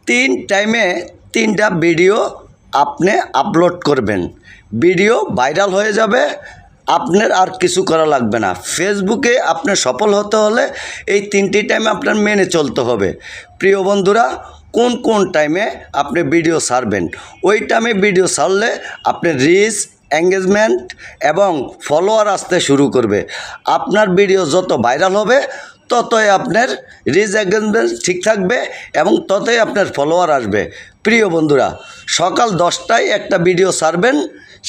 তিন টাইমে তিনটা ভিডিও আপনি আপলোড করবেন, ভিডিও ভাইরাল হয়ে যাবে। আপনার আর কিছু করা লাগবে না। ফেসবুকে আপনি সফল হতে হলে এই তিনটি টাইমে আপনার মেনে চলতে হবে। প্রিয় বন্ধুরা, কোন কোন টাইমে আপনি ভিডিও ছাড়বেন, ওই টাইমে ভিডিও ছাড়লে আপনার রিচ, এঙ্গেজমেন্ট এবং ফলোয়ার আসতে শুরু করবে। আপনার ভিডিও যত ভাইরাল হবে ততই আপনার রিচ, এঙ্গেজমেন্ট ঠিক থাকবে এবং ততই আপনার ফলোয়ার আসবে। প্রিয় বন্ধুরা, সকাল 10টায় একটা ভিডিও ছাড়বেন,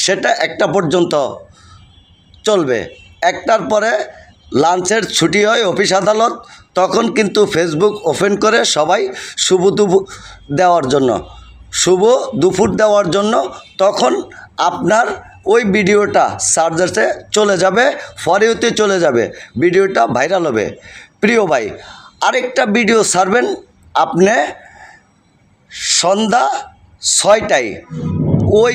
সেটা 1টা পর্যন্ত চলবে। 1টার পরে লাঞ্চের ছুটি হয় অফিস আদালত, তখন কিন্তু ফেসবুক ওপেন করে সবাই শুভ দুপুর দেওয়ার জন্য তখন আপনার ওই ভিডিওটা সার্চে চলে যাবে, ফর ইউতে চলে যাবে, ভিডিওটা ভাইরাল হবে। প্রিয় ভাই, আরেকটা ভিডিও ছাড়বেন আপনি সন্ধ্যা 6টায়। ওই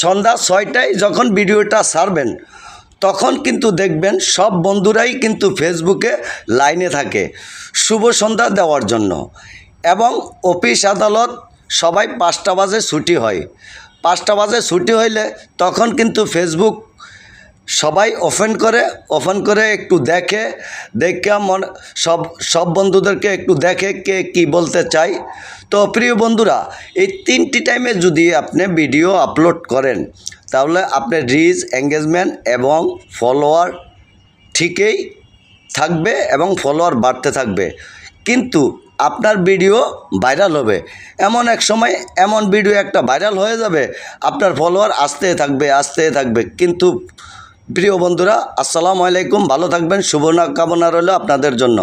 সন্ধ্যা 6টায় যখন ভিডিওটা ছাড়বেন তখন কিন্তু দেখবেন সব বন্ধুরাই কিন্তু ফেসবুকে লাইনে থাকে শুভ সন্ধ্যা দেওয়ার জন্য। এবং অফিস আদালত সবাই 5টা বাজে ছুটি হয়। 5টা বাজে ছুটি হইলে তখন কিন্তু ফেসবুক সবাই ওপেন করে একটু দেখে সব বন্ধুদেরকে একটু দেখে কে কী বলতে চাই। তো প্রিয় বন্ধুরা, এই 3টি টাইমে যদি আপনি ভিডিও আপলোড করেন তাহলে আপনার রিচ, এঙ্গেজমেন্ট এবং ফলোয়ার ঠিকই থাকবে এবং ফলোয়ার বাড়তে থাকবে। কিন্তু আপনার ভিডিও ভাইরাল হবে, এমন এক সময় এমন ভিডিও একটা ভাইরাল হয়ে যাবে, আপনার ফলোয়ার আসতে থাকবে। কিন্তু প্রিয় বন্ধুরা, আসসালামু আলাইকুম, ভালো থাকবেন, শুভ কামনা রইল আপনাদের জন্য।